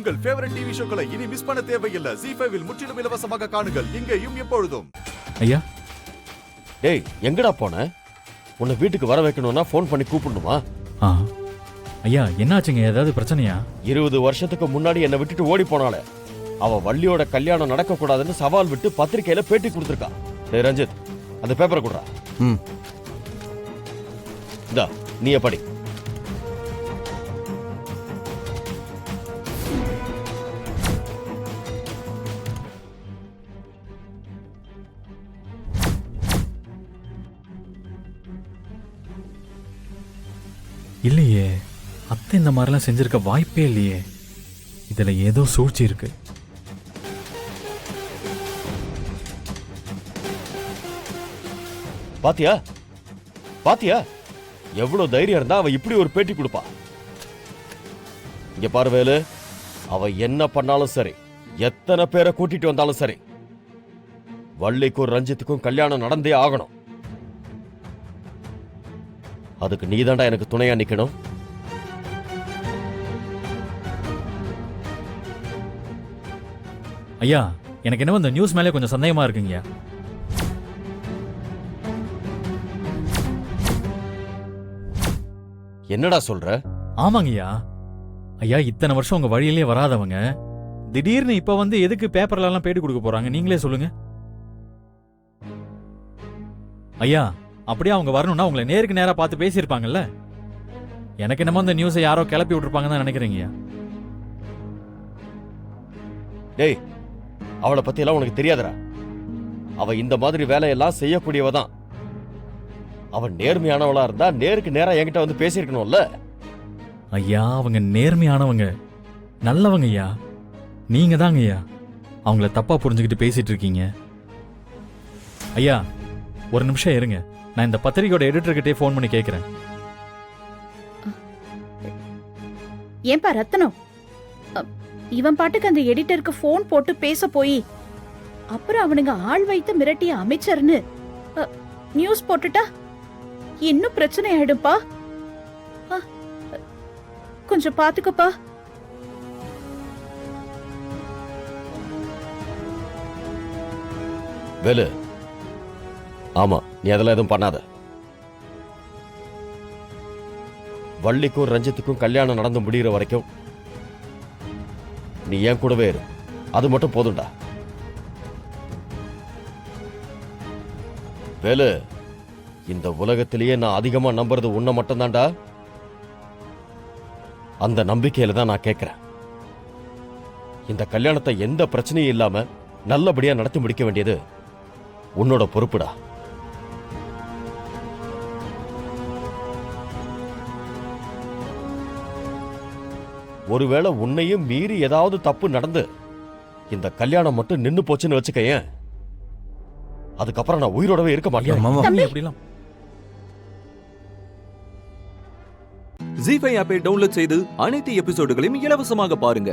உங்கள் favourite TV ஷோக்களை இனி miss பண்ண தேவையில்லை. ZEE5 இல் முற்றிலும் இலவசமாக காணுங்கள். இங்கேயும் எப்பொழுதும். ஐயா, டேய் எங்கடா போன? உன்னை வீட்டுக்கு வர வைக்கணும்னா ஃபோன் பண்ணி கூப்பிடணுமா? ஐயா என்னாச்சுங்க? ஏதாவது பிரச்சனையா? 20 வருஷத்துக்கு முன்னாடி என்னை விட்டுட்டு ஓடி போனாலே அவ வள்ளியோட கல்யாணம் நடக்க கூடாதுன்னு சவால் விட்டு பத்திரிக்கையில பேட்டி கொடுத்திருக்கா. டேய் ரஞ்சித், அந்த பேப்பரை குடுறா. இந்தா நீயே படி. இல்லையே, அத்தை இந்த மாதிரிலாம் செஞ்சிருக்க வாய்ப்பே இல்லையே. இதுல ஏதோ சூழ்ச்சி இருக்கு. பாத்தியா பாத்தியா எவ்வளவு தைரியம் இருந்தா அவ இப்படி ஒரு பேட்டி கொடுப்பா. இங்க பாரு வேலு, அவ என்ன பண்ணாலும் சரி, எத்தனை பேரை கூட்டிட்டு வந்தாலும் சரி, வள்ளிக்கும் ரஞ்சித்துக்கும் கல்யாணம் நடந்தே ஆகணும். அதுக்கு நீதாண்டா எனக்கு துணையா நிக்கணும். ஐயா, எனக்கு என்ன இந்த நியூஸ் மேலே கொஞ்சம் சந்தேகமா இருக்குங்க. என்னடா சொல்ற? ஆமாங்கய்யா. ஐயா, இத்தனை வருஷம் உங்க வழியிலே வராதவங்க திடீர்னு இப்ப வந்து எதுக்கு பேப்பர்ல எல்லாம் பேட்டி கொடுக்க போறாங்க? நீங்களே சொல்லுங்க ஐயா. அப்படியே அவங்க வரணும்னா உங்களை நேருக்கு நேரா பார்த்து பேசியிருப்பாங்கல்ல. எனக்கு என்னமோ இந்த நியூஸை யாரோ கிளப்பி விட்டுருப்பாங்கன்னு தான் நினைக்கிறீங்கய்யா. டேய், அவளை பத்தி எல்லாம் உனக்கு தெரியாதடா. அவ இந்த மாதிரி வேலையெல்லாம் செய்யக்கூடியவ தான். அவன் நேர்மையானவளா இருந்தா நேருக்கு நேரா என்கிட்ட வந்து பேசியிருக்கணும்ல. ஐயா, அவங்க நேர்மையானவங்க, நல்லவங்க ஐயா. நீங்க தாங்க ஐயா அவங்கள தப்பா புரிஞ்சுக்கிட்டு பேசிட்டு இருக்கீங்க. ஐயா, ஒரு நிமிஷம் இருங்க. நான் இந்த பத்திரிகையோட எடிட்டர்கிட்டே ஃபோன் பண்ணி கேட்கிறேன். ஏன்பா ரத்னம், இவன் பாட்டுக்கு அந்த எடிட்டருக்கு ஃபோன் போட்டு பேச போய் அப்புறம் அவனுங்க ஆள் வைத்து மிரட்டிய அமைச்சர்னு நியூஸ் போட்டுட்டா இன்னும் பிரச்சனை ஆயிடும்பா. கொஞ்சம் பாத்துக்கப்பா. வேலு, ஆமா, நீ அதெல்லாம் எதுவும் பண்ணாத. வள்ளிக்கும் ரஞ்சித்துக்கும் கல்யாணம் நடந்து முடிகிற வரைக்கும் நீ ஏன் கூடவே இரு. அது மட்டும் போதும்டா. வேலு, இந்த உலகத்திலேயே நான் அதிகமா நம்புறது உன்னை மட்டும்தான்டா. அந்த நம்பிக்கையில தான் நான் கேட்கிறேன். இந்த கல்யாணத்தை எந்த பிரச்சனையும் இல்லாம நல்லபடியா நடத்தி முடிக்க வேண்டியது உன்னோட பொறுப்புடா. ஒருவேளை உன்னையும் மீறி ஏதாவது தப்பு நடந்து இந்த கல்யாணம் மட்டும் நின்னு போச்சுன்னு வச்சுக்கேன், அதுக்கப்புறம் நான் உயிரோடவே இருக்க மாட்டேன். ZEE5 ஆப்பை டவுன்லோட் செய்து அனைத்து எபிசோடுகளையும் இலவசமாக பாருங்க.